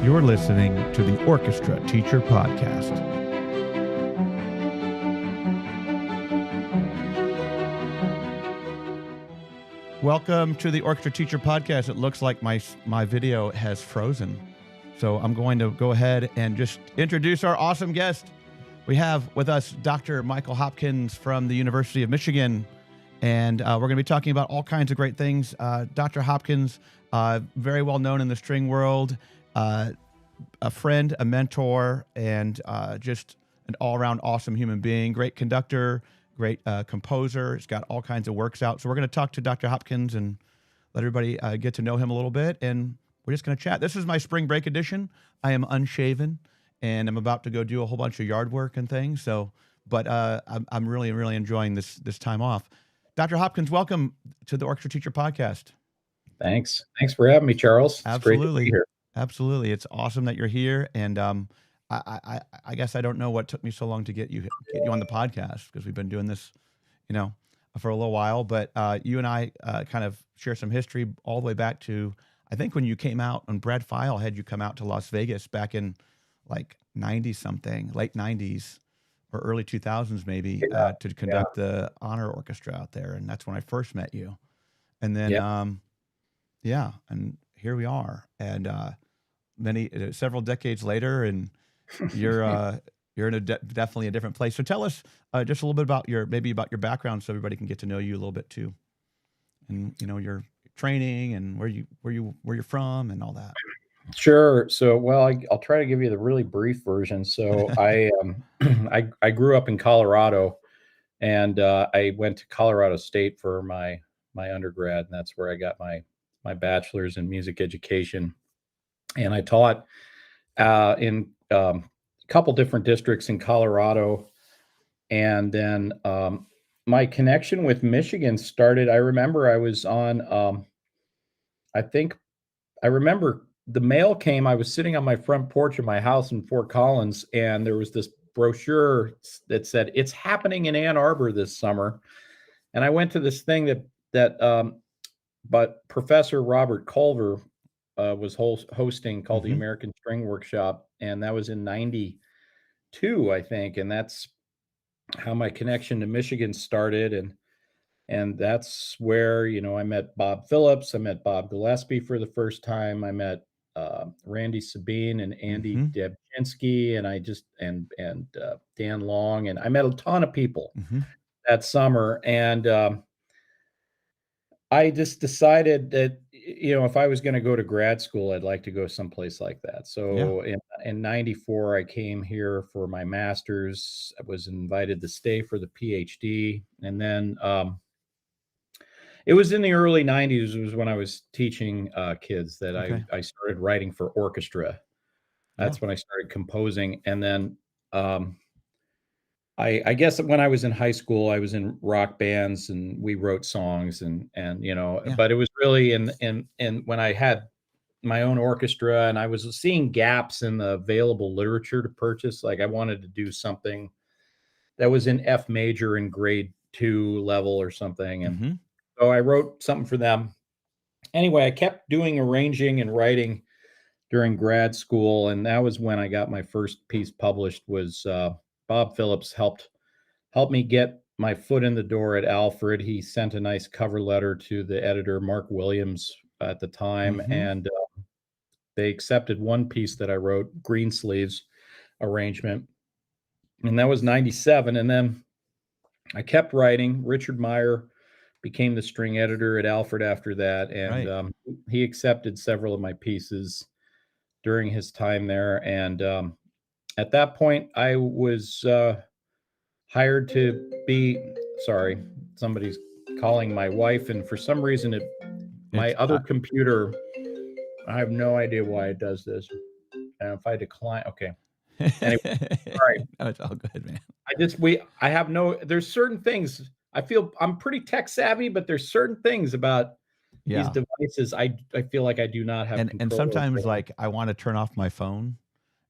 You're listening to the Orchestra Teacher Podcast. Welcome to the Orchestra Teacher Podcast. It looks like my video has frozen. So I'm going to go ahead and just introduce our awesome guest. We have with us Dr. Michael Hopkins from the University of Michigan. And we're going to be talking about all kinds of great things. Dr. Hopkins, very well known in the string world, a friend, a mentor, and just an all-around awesome human being. Great conductor, great composer. He's got all kinds of works out. So we're going to talk to Dr. Hopkins and let everybody get to know him a little bit. And we're just going to chat. This is my spring break edition. I am unshaven, and I'm about to go do a whole bunch of yard work and things. So, but I'm really, really enjoying this time off. Dr. Hopkins, welcome to the Orchestra Teacher Podcast. Thanks for having me, Charles. Absolutely. It's great to be here. Absolutely. It's awesome that you're here. And I guess I don't know what took me so long to get you on the podcast, because we've been doing this, for a little while. But you and I kind of share some history all the way back to, I think, when you came out, and Brad File had you come out to Las Vegas back in like 90-something, late 90s or early 2000s maybe, to conduct the honor orchestra out there. And that's when I first met you. And then, and here we are. And several decades later, and you're in definitely a different place. So tell us just a little bit about your background, so everybody can get to know you a little bit too, and your training and where you're from and all that. Sure. So, I'll try to give you the really brief version. So I grew up in Colorado, and I went to Colorado State for my undergrad, and that's where I got my bachelor's in music education. And I taught in a couple different districts in Colorado. And then my connection with Michigan started, I remember I was on, I remember the mail came, I was sitting on my front porch of my house in Fort Collins, and there was this brochure that said, "It's happening in Ann Arbor this summer." And I went to this thing but Professor Robert Culver was hosting, called the American String Workshop, and that was in 92, I think, and that's how my connection to Michigan started, and that's where I met Bob Phillips, I met Bob Gillespie for the first time, I met Randy Sabine and Andy Debchinsky, and I just and Dan Long, and I met a ton of people that summer, and I just decided that, if I was going to go to grad school, I'd like to go someplace like that. So in 94, I came here for my master's. I was invited to stay for the PhD. And then it was in the early 90s. It was when I was teaching kids that I started writing for orchestra. That's when I started composing. And then I guess when I was in high school, I was in rock bands, and we wrote songs, and but it was really in when I had my own orchestra, and I was seeing gaps in the available literature to purchase. Like, I wanted to do something that was in F major in grade 2 level or something. And so I wrote something for them. Anyway, I kept doing arranging and writing during grad school. And that was when I got my first piece published. Was Bob Phillips helped me get my foot in the door at Alfred. He sent a nice cover letter to the editor, Mark Williams, at the time, and they accepted one piece that I wrote, Greensleeves arrangement, and that was 97. And then I kept writing. Richard Meyer became the string editor at Alfred after that, and he accepted several of my pieces during his time there. And at that point, I was hired to be, sorry, somebody's calling my wife, and for some reason my other computer, I have no idea why it does this. And if I decline, okay. Anyway, all right. No, it's all good, man. There's certain things, I feel I'm pretty tech savvy, but there's certain things about these devices I feel like I do not have control and sometimes over. Like, I want to turn off my phone,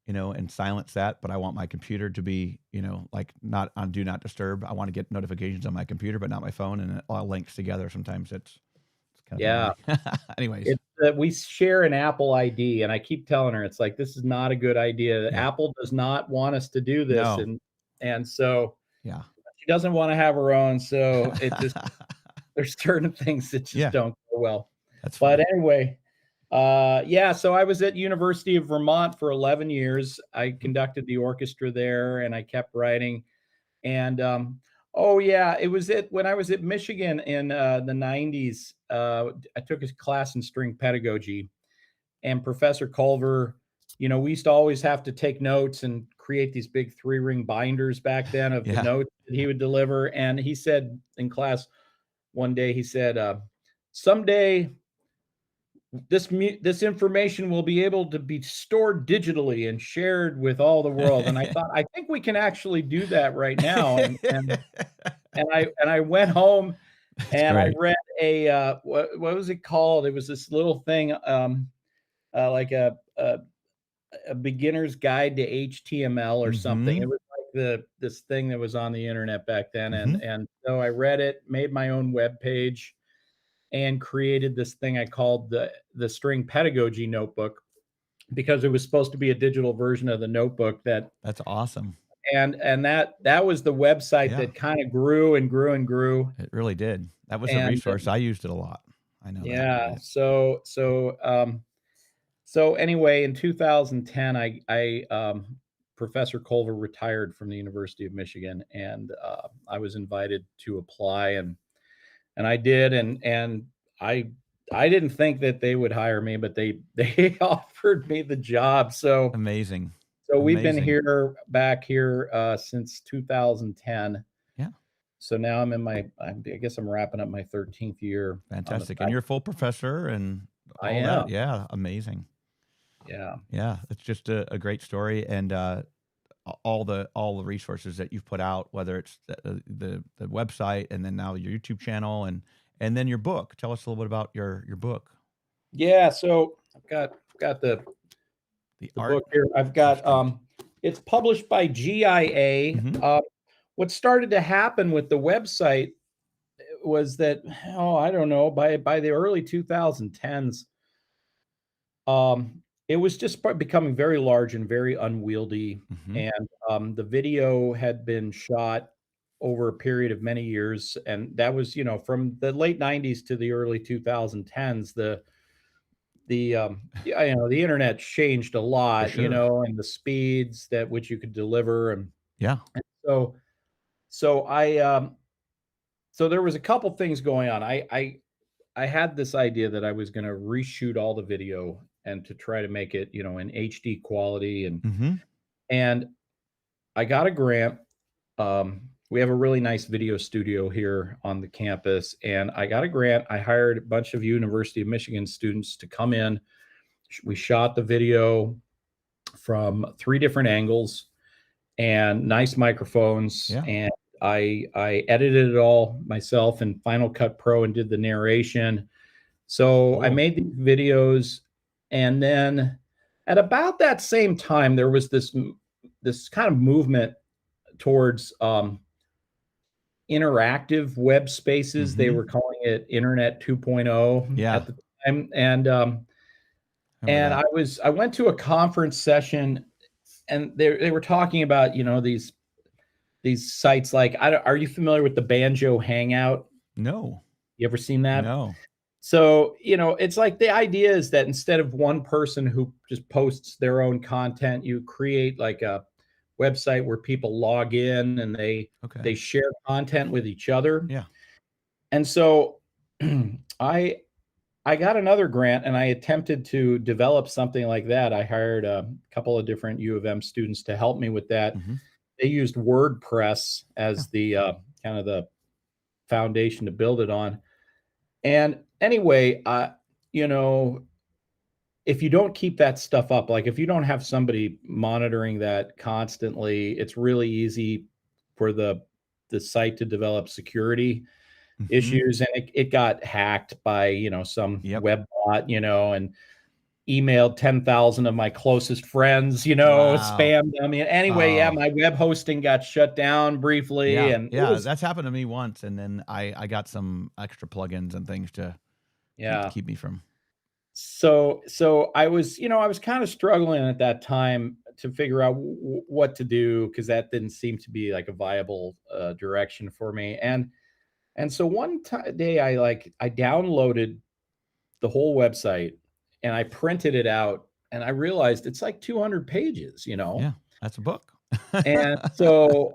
and silence that, but I want my computer to be, like, not on do not disturb. I want to get notifications on my computer, but not my phone, and it all links together. Sometimes it's kind of Anyways, that we share an Apple ID, and I keep telling her, it's like, this is not a good idea. Yeah. Apple does not want us to do this, No. and so Yeah. she doesn't want to have her own. So it just there's certain things that just Yeah. don't go well. That's But funny. anyway, yeah. So I was at University of Vermont for 11 years. I conducted the orchestra there, and I kept writing. And oh yeah, it was when I was at Michigan in the 90s. I took a class in string pedagogy, and Professor Culver, we used to always have to take notes and create these big 3-ring binders back then of the Yeah. notes that he would deliver. And he said in class one day, he said, someday this information will be able to be stored digitally and shared with all the world. And I thought, I think we can actually do that right now. And I went home and I great. read a what was it called? It was this little thing, like a beginner's guide to HTML or something. It was like this thing that was on the internet back then. And so I read it, made my own web page, and created this thing I called the string pedagogy notebook, because it was supposed to be a digital version of the notebook. That's awesome. And that was the website that kind of grew and grew and grew. It really did. That was a resource. I used it a lot. I know that. Yeah. So anyway, in 2010, Professor Culver retired from the University of Michigan, and I was invited to apply, and I did, and I didn't think that they would hire me, but they offered me the job. So amazing. So we've been back here since 2010. Yeah. So now I guess I'm wrapping up my 13th year. Fantastic. And you're a full professor and all I am. that. Yeah. Amazing. Yeah. Yeah. It's just a great story. And all the resources that you've put out, whether it's the website and then now your YouTube channel and then your book. Tell us a little bit about your book. Yeah. So I've got the book here. I've got it's published by GIA. What started to happen with the website was that, I don't know, by the early 2010s, it was just becoming very large and very unwieldy. And the video had been shot over a period of many years. And that was, from the late 90s to the early 2010s, the internet changed a lot, sure. and the speeds that which you could deliver. And so there was a couple things going on. I had this idea that I was going to reshoot all the video and to try to make it, in HD quality. And I got a grant. We have a really nice video studio here on the campus, and I got a grant. I hired a bunch of University of Michigan students to come in. We shot the video from 3 different angles and nice microphones. And I edited it all myself in Final Cut Pro and did the narration. So I made these videos, and then at about that same time, there was this kind of movement towards interactive web spaces. They were calling it Internet 2.0 at the time. And I went to a conference session, and they were talking about, these sites like, are you familiar with the Banjo Hangout? No. You ever seen that? No. So, it's like the idea is that instead of one person who just posts their own content, you create like a website where people log in and they share content with each other. Yeah. And so I got another grant, and I attempted to develop something like that. I hired a couple of different U of M students to help me with that. They used WordPress as the kind of the foundation to build it on. And anyway, if you don't keep that stuff up, like if you don't have somebody monitoring that constantly, it's really easy for the site to develop security issues. And it got hacked by, some web bot, and emailed 10,000 of my closest friends, spammed them. Anyway, my web hosting got shut down briefly. And that's happened to me once. And then I got some extra plugins and things to keep me from. so I was, I was kind of struggling at that time to figure out what to do, because that didn't seem to be like a viable direction for me. And so one day I downloaded the whole website and I printed it out, and I realized it's like 200 pages. Yeah, that's a book. And so,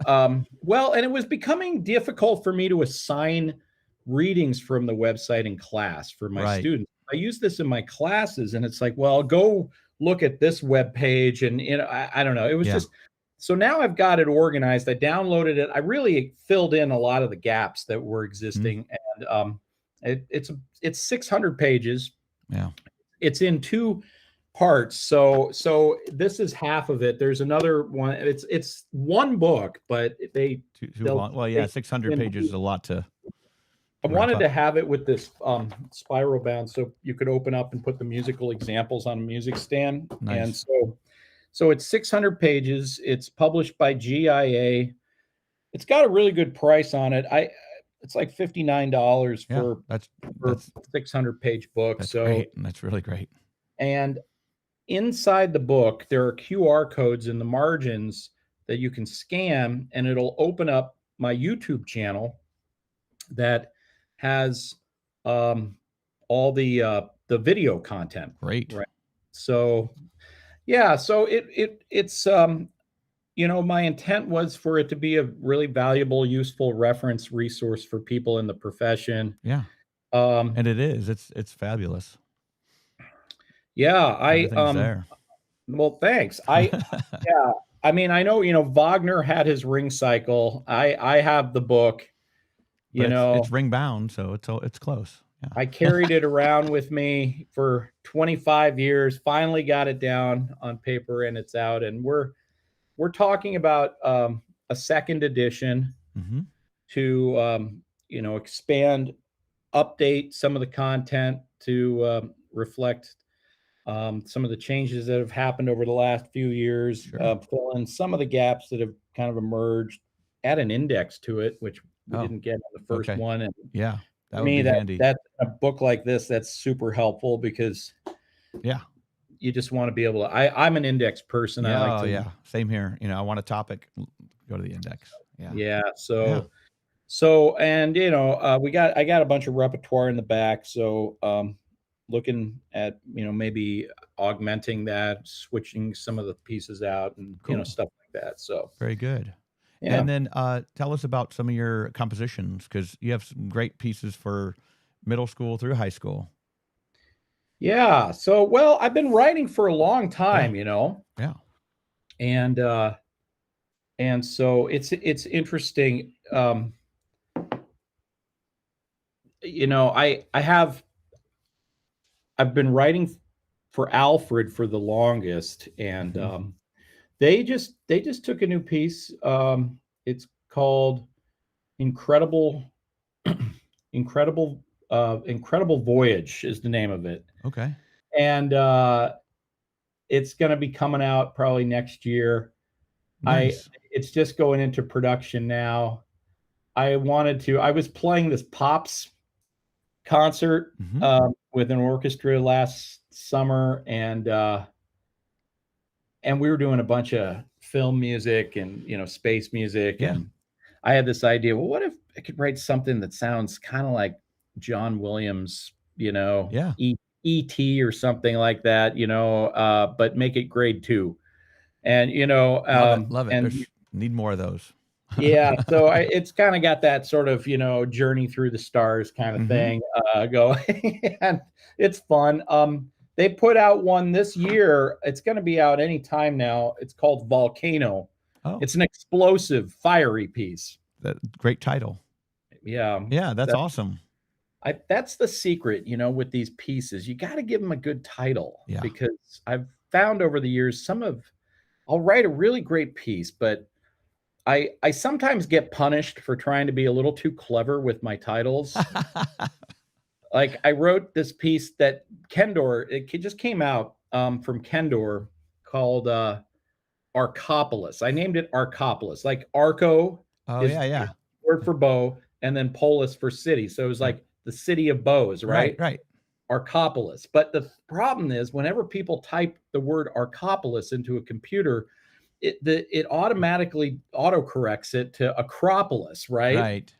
well, and it was becoming difficult for me to assign readings from the website in class for my Right. students. I use this in my classes, and it's like, well, go look at this web page, and I don't know. It was just, so now I've got it organized. I downloaded it. I really filled in a lot of the gaps that were existing, and it's 600 pages. Yeah. It's in two parts. So this is half of it. There's another one. It's one book, but too long. Well, yeah, 600 pages is a lot to. I wanted to have it with this spiral bound, so you could open up and put the musical examples on a music stand. Nice. And so it's 600 pages. It's published by GIA. It's got a really good price on it. It's like $59 for a 600 page book. That's great. That's really great. And inside the book, there are QR codes in the margins that you can scan, and it'll open up my YouTube channel that has all the video content. Great. Right. So yeah, so it's my intent was for it to be a really valuable, useful reference resource for people in the profession. Yeah. And it is. It's fabulous. Yeah, Everything's there. Well, thanks. Yeah, I mean, I know, Wagner had his ring cycle. I have the book, it's ring bound, so it's close. Yeah. I carried it around with me for 25 years, finally got it down on paper, and it's out. And we're talking about a second edition to, expand, update some of the content to reflect some of the changes that have happened over the last few years, fill in some of the gaps that have kind of emerged, add an index to it, which we didn't get on the first one. And yeah, that would be handy. That's a book like this, that's super helpful, because you just want to be able to, I'm an index person. Yeah, I like to, same here. I want a topic, go to the index. Yeah. So, and I got a bunch of repertoire in the back. So, looking at, maybe augmenting that, switching some of the pieces out, and, stuff like that. So very good. Yeah. And then tell us about some of your compositions, because you have some great pieces for middle school through high school. Yeah. So, well, I've been writing for a long time, Yeah. And so it's interesting. I've been writing for Alfred for the longest, and they just took a new piece. It's called Incredible Voyage is the name of it. Okay. And it's going to be coming out probably next year. Nice. It's just going into production now. I was playing this Pops concert with an orchestra last summer, and we were doing a bunch of film music and space music, and I had this idea, well, what if I could write something that sounds kind of like John Williams, E.T. or something like that, but make it grade 2. And love it. And need more of those. Yeah, so it's kind of got that sort of journey through the stars kind of thing going, and it's fun. They put out one this year. It's going to be out any time now. It's called Volcano. It's an explosive, fiery piece. Great title. Yeah, that's awesome. That's the secret, with these pieces. You got to give them a good title, because I've found over the years I'll write a really great piece, but I sometimes get punished for trying to be a little too clever with my titles. Like I wrote this piece that it just came out from Kendor called Arcopolis. I named it Arcopolis, like Arco is the word for bow, and then polis for city. So it was like the city of bows, right? Right. Archopolis. But the problem is, whenever people type the word Archopolis into a computer, it automatically autocorrects it to Acropolis, right? Right.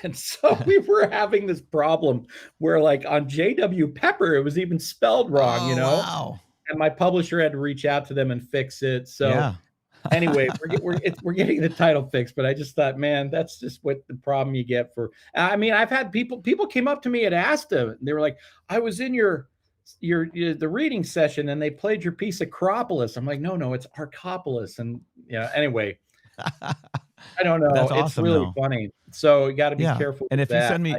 And so we were having this problem where, like, on J.W. Pepper, it was even spelled wrong, Oh, wow. And my publisher had to reach out to them and fix it. So Yeah. anyway, we're getting the title fixed, but I just thought, man, that's just what the problem you get for. I mean, I've had people came up to me and asked them, and they were like, "I was in the reading session, and they played your piece Acropolis." I'm like, no, it's Archopolis, and anyway. I don't know. That's It's awesome, really though. funny. So you got to be careful. And with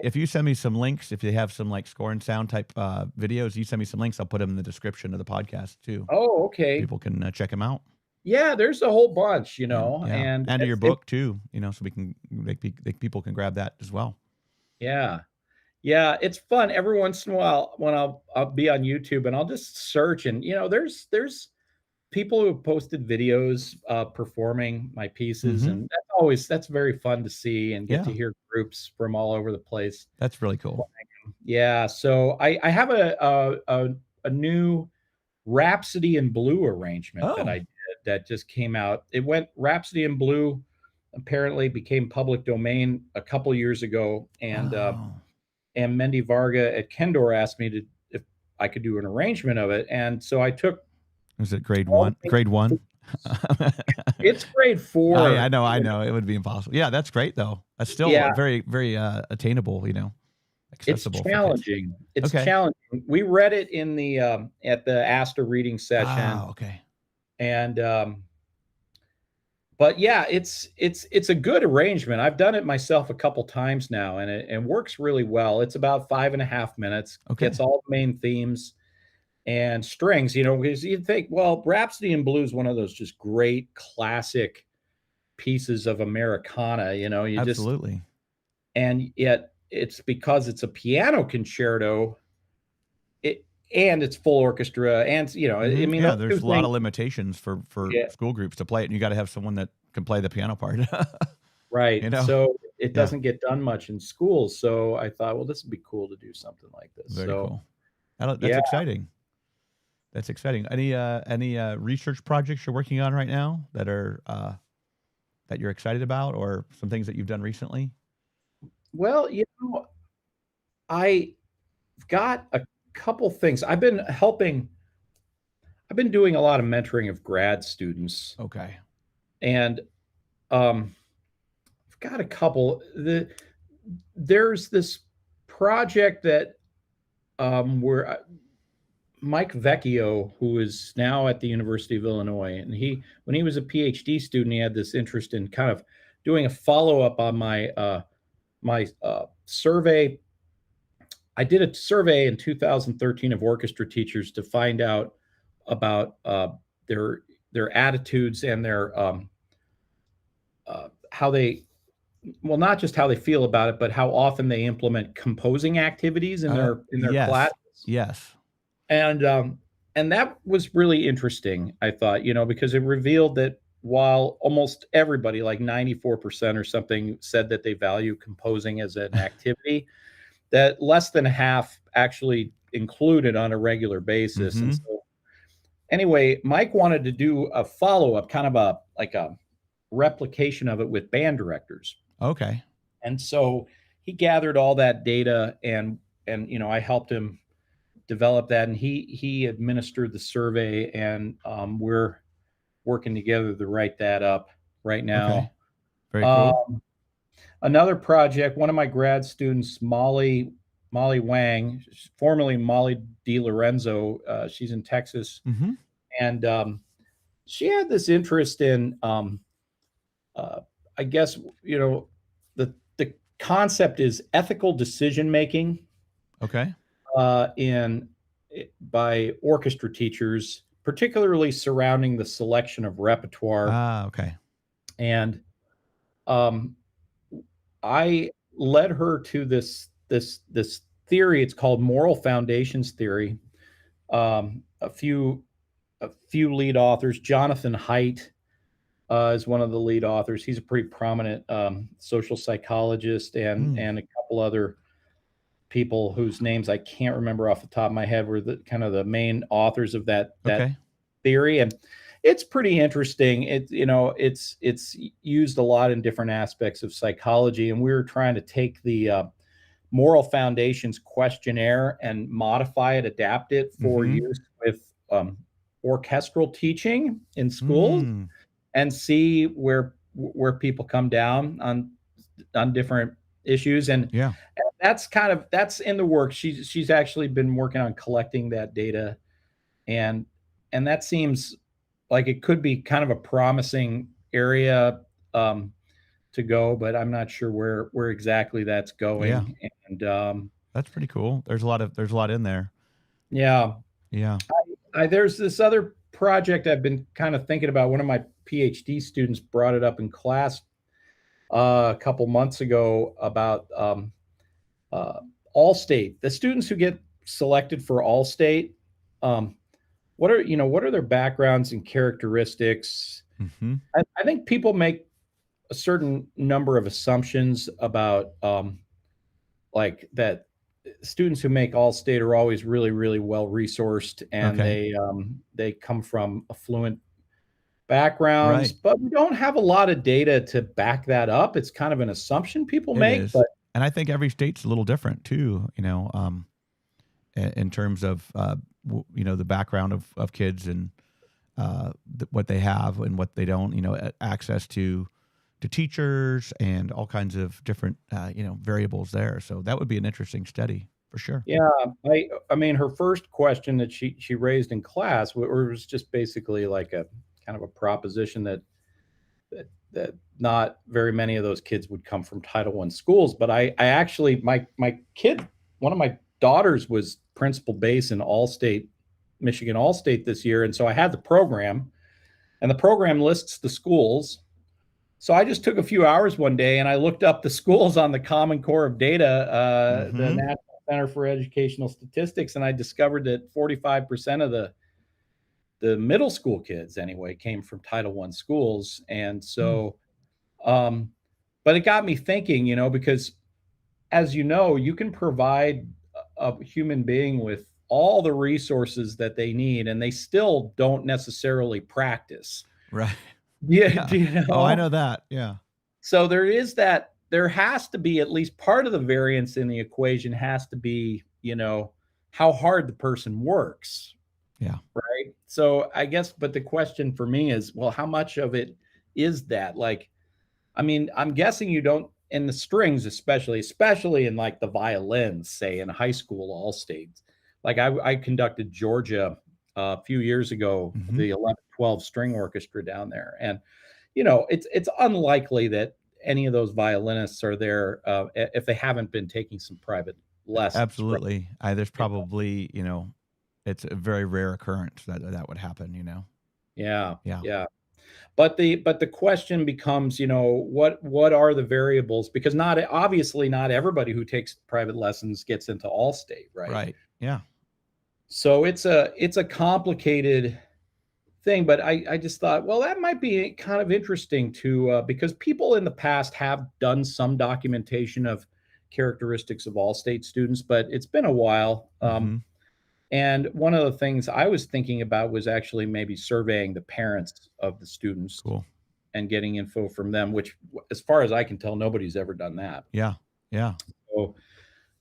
if you send me some links, if you have some like score and sound type videos, you send me some links. I'll put them in the description of the podcast too. Oh, okay. People can check them out. Yeah, there's a whole bunch, and to your book too, so we can people can grab that as well. Yeah, it's fun. Every once in a while, when I'll be on YouTube and I'll just search, and there's people who have posted videos performing my pieces, and that's very fun to see and get to hear groups from all over the place. That's really cool. Yeah, so I have a new Rhapsody in Blue arrangement that I did that just came out. Rhapsody in Blue apparently became public domain a couple years ago, and Mendy Varga at Kendor asked me if I could do an arrangement of it, and so I took. Is it grade one? Grade 1? It's grade 4. I know. It would be impossible. Yeah, that's great though. That's still very, very attainable, accessible. It's challenging. It's challenging. We read it in the at the Asta reading session. Oh, okay. And but yeah, it's a good arrangement. I've done it myself a couple times now, and it works really well. It's about 5.5 minutes. Okay. Gets all the main themes and strings, because you'd think, well, Rhapsody in Blue is one of those just great classic pieces of Americana, Absolutely. And yet it's because it's a piano concerto, and it's full orchestra, and I mean, there's a lot of limitations for school groups to play it, and you got to have someone that can play the piano part. Right. So it doesn't get done much in schools. So I thought, well, this would be cool to do something like this. Very cool. That's exciting. That's exciting. Any research projects you're working on right now that are that you're excited about, or some things that you've done recently? Well, I've got a couple things. I've been doing a lot of mentoring of grad students. Okay. And I've got a couple. There's this project that where Mike Vecchio, who is now at the University of Illinois, and when he was a PhD student, he had this interest in kind of doing a follow-up on my survey. I did a survey in 2013 of orchestra teachers to find out about their attitudes and their how they, well, not just how they feel about it, but how often they implement composing activities in their classes. Yes. And that was really interesting, I thought, because it revealed that while almost everybody, like 94% or something, said that they value composing as an activity, that less than half actually include it on a regular basis. And so anyway, Mike wanted to do a follow-up, kind of a replication of it with band directors. Okay. And so he gathered all that data, and I helped him develop that, and he administered the survey, and we're working together to write that up right now. Okay. Very cool. Another project, one of my grad students, Molly Wang, formerly Molly DiLorenzo, she's in Texas, and she had this interest in, I guess, the concept is ethical decision making. Okay. By orchestra teachers, particularly surrounding the selection of repertoire. Okay. And I led her to this theory. It's called moral foundations theory. A few lead authors. Jonathan Haidt is one of the lead authors. He's a pretty prominent social psychologist, and a couple other people whose names I can't remember off the top of my head were the kind of the main authors of that theory, and it's pretty interesting. It's used a lot in different aspects of psychology, and we were trying to take the Moral Foundations questionnaire and modify it, adapt it for use with orchestral teaching in schools, and see where people come down on different issues. And that's in the works. She's actually been working on collecting that data, and that seems like it could be kind of a promising area to go, but I'm not sure where exactly that's going. And that's pretty cool. There's a lot in there. Yeah. There's this other project I've been kind of thinking about. One of my PhD students brought it up in class a couple months ago about Allstate. The students who get selected for Allstate, what are their backgrounds and characteristics? I think people make a certain number of assumptions about like that students who make Allstate are always really, really well resourced, and they come from affluent backgrounds, but we don't have a lot of data to back that up. It's kind of an assumption people make. And I think every state's a little different too, in terms of the background of kids and what they have and what they don't, access to teachers and all kinds of different, variables there. So that would be an interesting study for sure. Yeah. I mean, her first question that she raised in class was just basically like a kind of a proposition that not very many of those kids would come from Title I schools. But I actually, my kid, one of my daughters was principal base in Michigan Allstate this year. And so I had the program, and the program lists the schools. So I just took a few hours one day and I looked up the schools on the Common Core of Data, the National Center for Educational Statistics, and I discovered that 45% of the middle school kids anyway came from Title I schools. And so, but it got me thinking, because as you can provide a human being with all the resources that they need, and they still don't necessarily practice. Right. Yeah. Oh, I know that. Yeah. So there has to be at least part of the variance in the equation has to be, how hard the person works. Yeah. Right. So I guess, but the question for me is, well, how much of it is that? Like, I mean, I'm guessing you don't, in the strings, especially in like the violins, say in high school, all states. Like I conducted Georgia a few years ago, the 11-12 string orchestra down there. And, it's unlikely that any of those violinists are there if they haven't been taking some private lessons. Absolutely. Right? There's probably, it's a very rare occurrence that would happen, Yeah. But the question becomes, what are the variables? Because obviously not everybody who takes private lessons gets into Allstate, right? Right. Yeah. So it's a complicated thing, but I just thought, well, that might be kind of interesting to because people in the past have done some documentation of characteristics of Allstate students, but it's been a while. And one of the things I was thinking about was actually maybe surveying the parents of the students and getting info from them, which, as far as I can tell, nobody's ever done that. Yeah.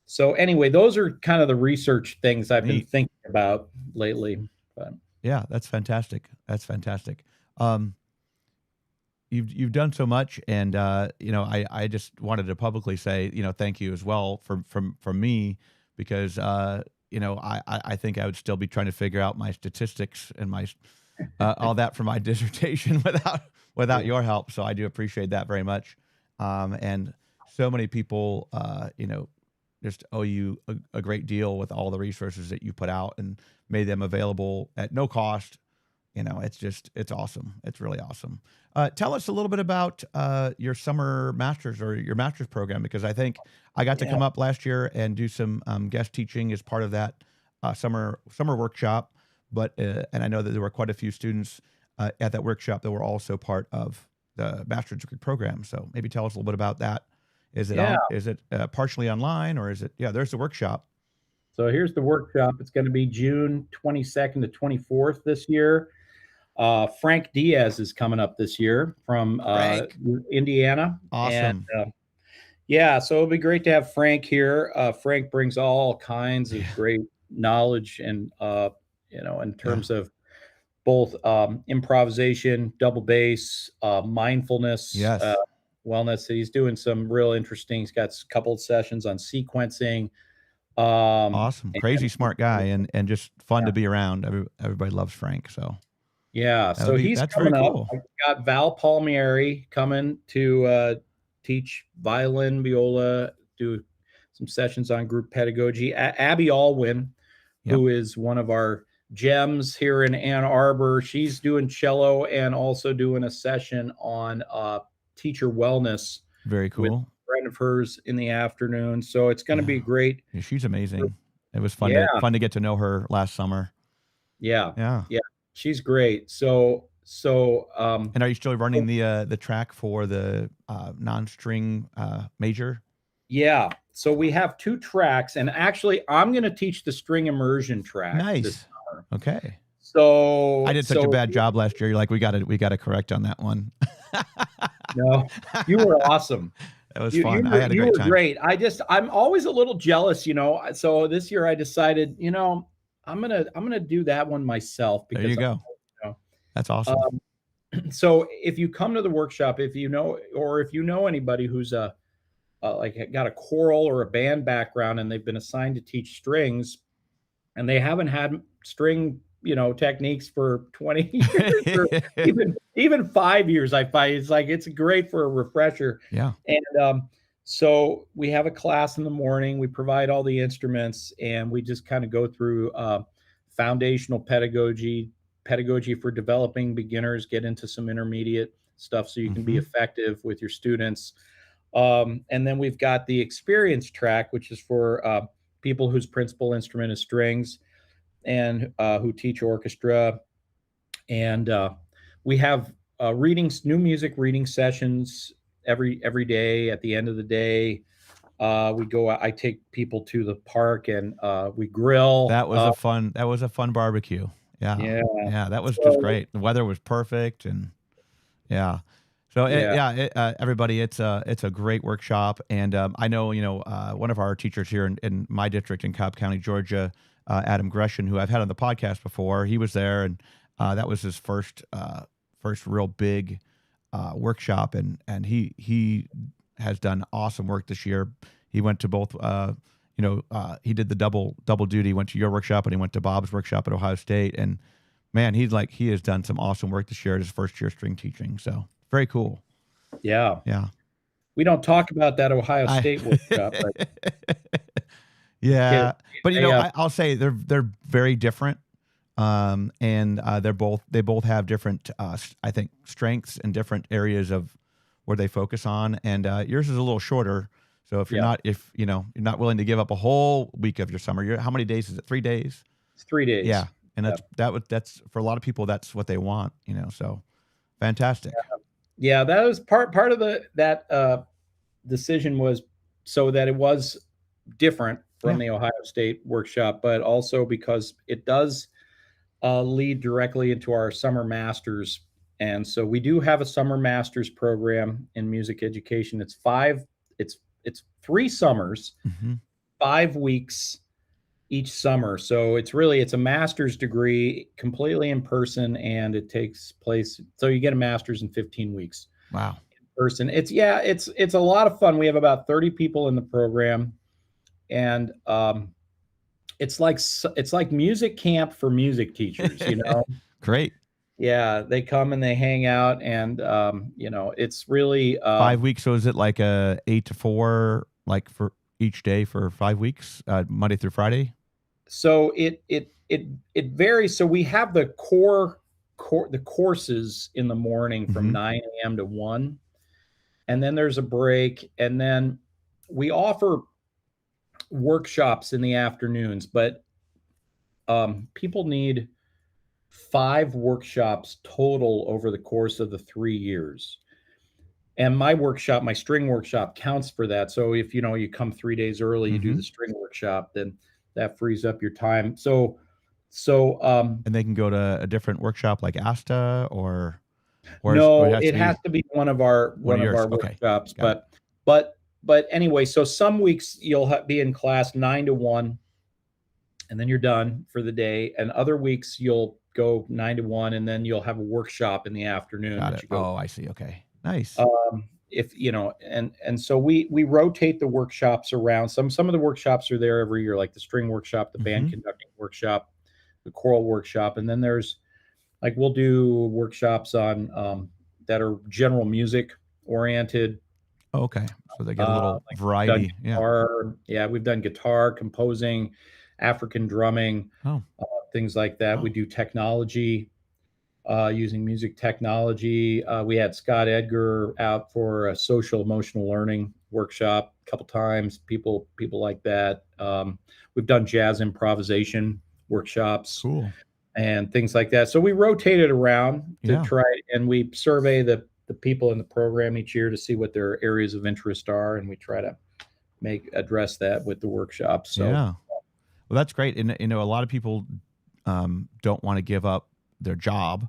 So anyway, those are kind of the research things I've been thinking about lately. But yeah, that's fantastic. You've done so much, and I just wanted to publicly say thank you as well from me, because I think I would still be trying to figure out my statistics and my all that for my dissertation without your help. So I do appreciate that very much. And so many people just owe you a great deal with all the resources that you put out and made them available at no cost. It's awesome. It's really awesome. Tell us a little bit about your summer master's or your master's program, because I think I got to come up last year and do some guest teaching as part of that summer workshop. But and I know that there were quite a few students at that workshop that were also part of the master's degree program. So maybe tell us a little bit about that Is it Yeah. partially online, or is it? Yeah, there's the workshop. So here's the workshop. It's going to be June 22nd to 24th this year. Frank Diaz is coming up this year from Indiana. Awesome. And yeah, so it'll be great to have Frank here. Frank brings all kinds of great knowledge and in terms of both improvisation, double bass, mindfulness, wellness. He's doing some real interesting. He's got a couple of sessions on sequencing. Awesome, crazy smart guy, and just fun to be around. Everybody loves Frank, so yeah. So that's coming up. Cool. I've got Val Palmieri coming to teach violin, viola, do some sessions on group pedagogy. Abby Alwyn, who is one of our gems here in Ann Arbor, she's doing cello and also doing a session on teacher wellness. Very cool. With a friend of hers in the afternoon. So it's going to be great. Yeah, she's amazing. It was fun to get to know her last summer. Yeah. She's great. So and are you still running the track for the non-string major? Yeah. So we have 2 tracks, and actually I'm going to teach the string immersion track. Nice. This summer. Okay. So I did such a bad job last year. You're like, we got to correct on that one. No, you were awesome. That was fun. I had a great time. You were great. I'm always a little jealous, So this year I decided, I'm gonna do that one myself. Because there you go. That's awesome. So if you come to the workshop, if you know anybody who's like got a choral or a band background and they've been assigned to teach strings, and they haven't had string techniques for 20 years or even 5 years, I find it's great for a refresher. Yeah. And so we have a class in the morning. We provide all the instruments, and we just kind of go through foundational pedagogy for developing beginners, get into some intermediate stuff so you can be effective with your students. And then we've got the experience track, which is for people whose principal instrument is strings and who teach orchestra. And we have new music reading sessions every day. At the end of the day, I take people to the park and we grill. That was a fun barbecue. Yeah. That was just great. The weather was perfect, and So everybody, it's a great workshop, and I know one of our teachers here in my district in Cobb County, Georgia, Adam Gresham, who I've had on the podcast before. He was there, and that was his first real big workshop, and he has done awesome work this year. He went to both. He did the double duty. Went to your workshop, and he went to Bob's workshop at Ohio State, and man, he has done some awesome work this year at his first year string teaching. So. Very cool. Yeah. We don't talk about that Ohio State workshop. But but I'll say they're very different, and they both have different I think strengths and different areas of where they focus on. And yours is a little shorter. So if you're not willing to give up a whole week of your summer, how many days is it? 3 days. It's 3 days. Yeah, and that's for a lot of people, that's what they want. So fantastic. Yeah, that was part of that decision was so that it was different from the Ohio State workshop, but also because it does lead directly into our summer masters. And so we do have a summer masters program in music education. It's 3 summers, 5 weeks each summer. So it's a master's degree completely in person, and it takes place. So you get a master's in 15 weeks. Wow. In person. It's a lot of fun. We have about 30 people in the program, and it's like music camp for music teachers, Great. Yeah. They come and they hang out, and it's really 5 weeks. So is it like a 8 to 4, like for each day for 5 weeks, Monday through Friday? So it varies. So we have the the courses in the morning from 9 a.m. to 1, and then there's a break, and then we offer workshops in the afternoons. But people need 5 workshops total over the course of the 3 years. and my workshop, my string workshop counts for that. So if, you come 3 days early, you do the string workshop, then that frees up your time. So, And they can go to a different workshop like ASTA or it no, has to it has be to be one of our yours. Okay. workshops. Got it. But anyway, so some weeks you'll be in class 9 to 1, and then you're done for the day. And other weeks you'll go 9 to 1, and then you'll have a workshop in the afternoon. Got that it. you go. Oh, I see. Okay. Nice. If and so we rotate the workshops around. Some of the workshops are there every year, like the string workshop, the band conducting workshop, the choral workshop, and then there's like we'll do workshops on that are general music oriented. Okay. So they get a little Like variety. we've done guitar, composing, African drumming, Oh. things like that. We do technology, using music technology. We had Scott Edgar out for a social emotional learning workshop a couple times. People like that. We've done jazz improvisation workshops. Cool. And things like that. So we rotate it around to try, and we survey the people in the program each year to see what their areas of interest are, and we try to address that with the workshops. So yeah, well, that's great. And a lot of people don't want to give up their job,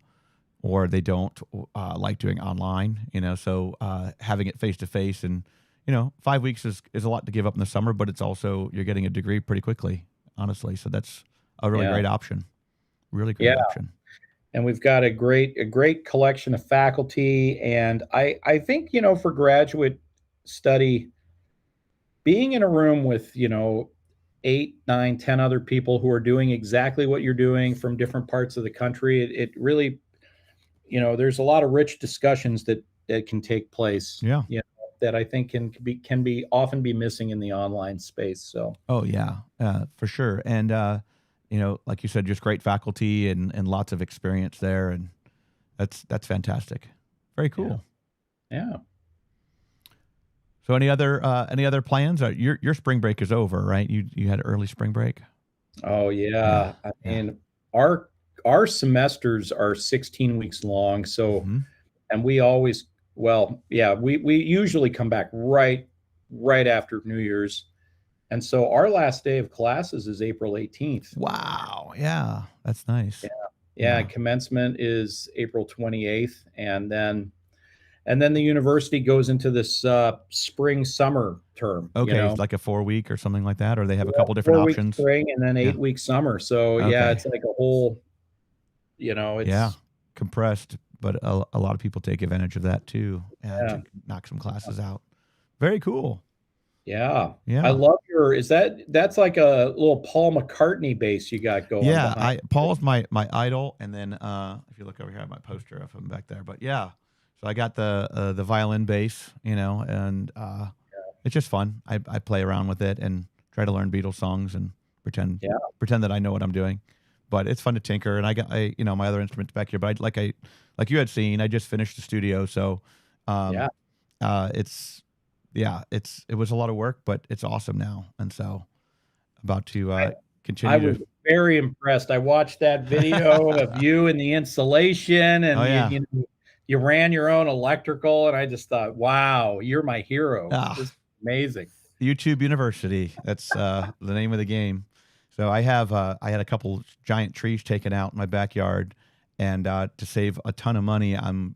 or they don't like doing online. So having it face to face, and 5 weeks is a lot to give up in the summer, but it's also you're getting a degree pretty quickly, honestly. So that's a really great option. Really great option. And we've got a great collection of faculty. And I think, for graduate study, being in a room with, 8, 9, 10 other people who are doing exactly what you're doing from different parts of the country, it really, there's a lot of rich discussions that can take place. Yeah. That I think can be often be missing in the online space. So. Oh yeah, for sure. And like you said, just great faculty and lots of experience there, and that's fantastic. Very cool. Yeah. So any other plans? Your spring break is over, right? You had early spring break. Oh yeah. I mean, our semesters are 16 weeks long. So, and we always, we usually come back right after New Year's. And so our last day of classes is April 18th. Wow. Yeah. That's nice. Yeah. Commencement is April 28th. And then the university goes into this spring summer term. Okay. It's like a 4-week or something like that, or they have a couple different options. 4-week spring and then 8-week summer. So it's like a whole, it's compressed, but a lot of people take advantage of that too. To knock some classes out. Very cool. Yeah. I love that's like a little Paul McCartney bass you got going. Yeah. Paul's my idol. And then, if you look over here, I have my poster of him back there, but yeah. So I got the violin bass, and, it's just fun. I play around with it and try to learn Beatles songs and pretend that I know what I'm doing, but it's fun to tinker. And I got, my other instruments back here, but like you had seen, I just finished the studio. So, it was a lot of work, but it's awesome now. And so about to continue. I was very impressed. I watched that video of you and the installation, and you ran your own electrical, and I just thought, wow, you're my hero. This is amazing. YouTube University. That's the name of the game. So I had a couple giant trees taken out in my backyard, and to save a ton of money, I'm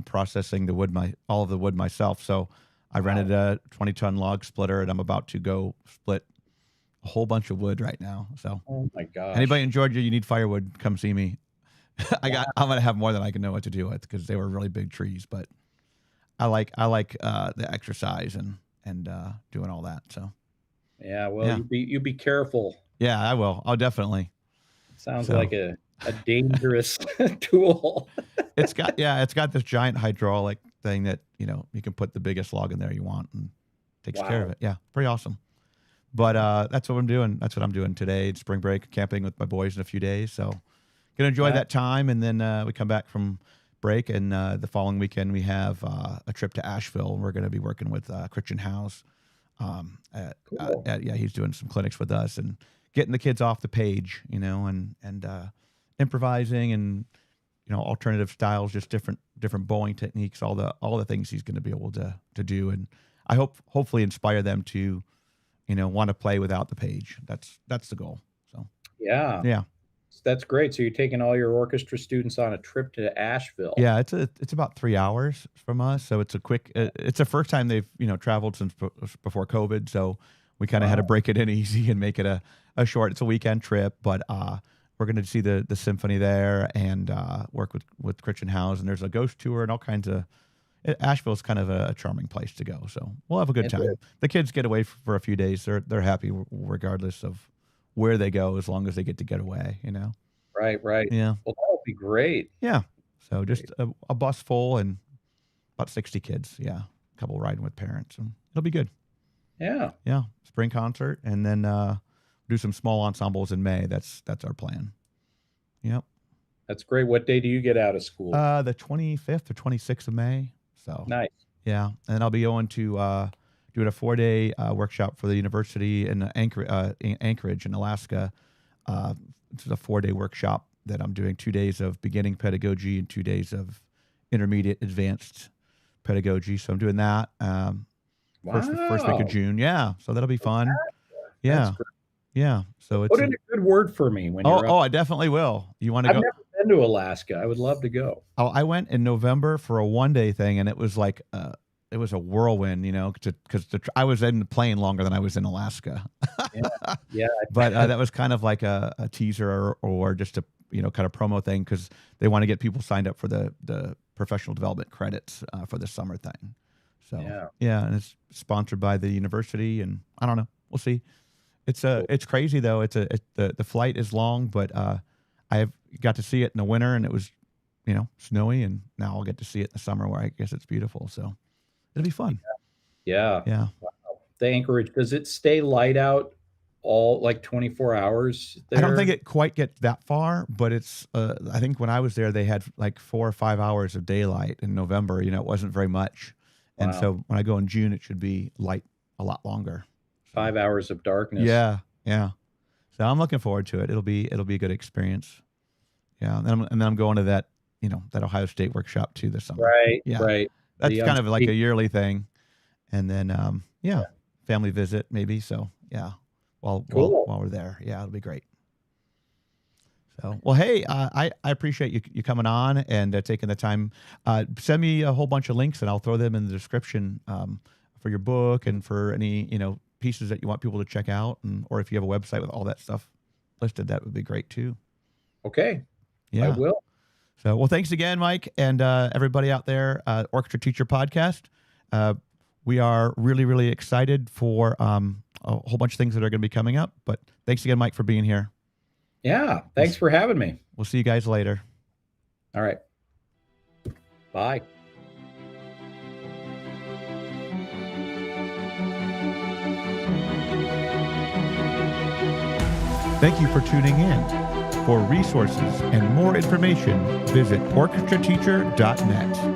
processing all of the wood myself. So I rented a 20-ton log splitter, and I'm about to go split a whole bunch of wood right now. So, oh my gosh. Anybody in Georgia, you need firewood, come see me. I'm going to have more than I can know what to do with, because they were really big trees, but I like the exercise and doing all that. So, you be careful. Yeah, I will. I'll definitely. Sounds like a dangerous tool. It's got this giant hydraulic thing that, you can put the biggest log in there you want, and takes care of it. Yeah. Pretty awesome. But that's what I'm doing. That's what I'm doing today. It's spring break, camping with my boys in a few days. So gonna enjoy that time. And then we come back from break, and the following weekend we have a trip to Asheville. We're going to be working with Christian House. Cool. He's doing some clinics with us and getting the kids off the page, and improvising and alternative styles, just different bowing techniques, all the things he's going to be able to do. And I hopefully inspire them to, want to play without the page. That's the goal. So yeah. That's great. So you're taking all your orchestra students on a trip to Asheville. Yeah, it's about 3 hours from us, so it's a quick. It's the first time they've traveled since before COVID, so we kind of had to break it in easy and make it a short. It's a weekend trip, but we're going to see the symphony there and work with Christian House, and there's a ghost tour and all kinds of. Asheville's kind of a charming place to go, so we'll have a good time. The kids get away for a few days. They're happy regardless of where they go, as long as they get away, Right. Yeah. Well, that would be great. Yeah. So just a bus full and about 60 kids. Yeah. A couple riding with parents, and it'll be good. Yeah. Yeah. Spring concert, and then do some small ensembles in May. That's our plan. Yep. That's great. What day do you get out of school? The 25th or 26th of May. So nice. Yeah. And I'll be going to doing a 4-day workshop for the university in Anchorage in Alaska. It's a 4-day workshop that I'm doing, 2 days of beginning pedagogy and 2 days of intermediate advanced pedagogy. So I'm doing that first week of June. Yeah. So that'll be fun. Yeah. Yeah. So it's put in a good word for me when you're I definitely will. You want to go? I've never been to Alaska. I would love to go. Oh, I went in November for a 1-day thing, and it was like it was a whirlwind, because I was in the plane longer than I was in Alaska. Yeah. But that was kind of like a teaser or just a kind of promo thing, because they want to get people signed up for the professional development credits for the summer thing. So and it's sponsored by the university, and I don't know, we'll see. It's crazy though. The flight is long, but I got to see it in the winter, and it was snowy, and now I'll get to see it in the summer where I guess it's beautiful. So it'll be fun. Yeah. Wow. The Anchorage, does it stay light out all like 24 hours there? I don't think it quite gets that far, but it's I think when I was there, they had like 4 or 5 hours of daylight in November. It wasn't very much. And so when I go in June, it should be light a lot longer. 5 hours of darkness. Yeah. So I'm looking forward to it. It'll be a good experience. Yeah. And then I'm going to that, that Ohio State workshop too this summer. Right. Yeah. Right. That's kind of like a yearly thing. And then, family visit maybe. So yeah, while we're there. Yeah, it'll be great. So, well, hey, I appreciate you coming on and taking the time. Send me a whole bunch of links, and I'll throw them in the description for your book and for any, pieces that you want people to check out. Or if you have a website with all that stuff listed, that would be great too. Okay. Yeah. I will. So, well, thanks again, Mike, and everybody out there, Orchestra Teacher Podcast. We are really, really excited for a whole bunch of things that are going to be coming up. But thanks again, Mike, for being here. Yeah. Thanks for having me. We'll see you guys later. All right. Bye. Thank you for tuning in. For resources and more information, visit orchestrateacher.net.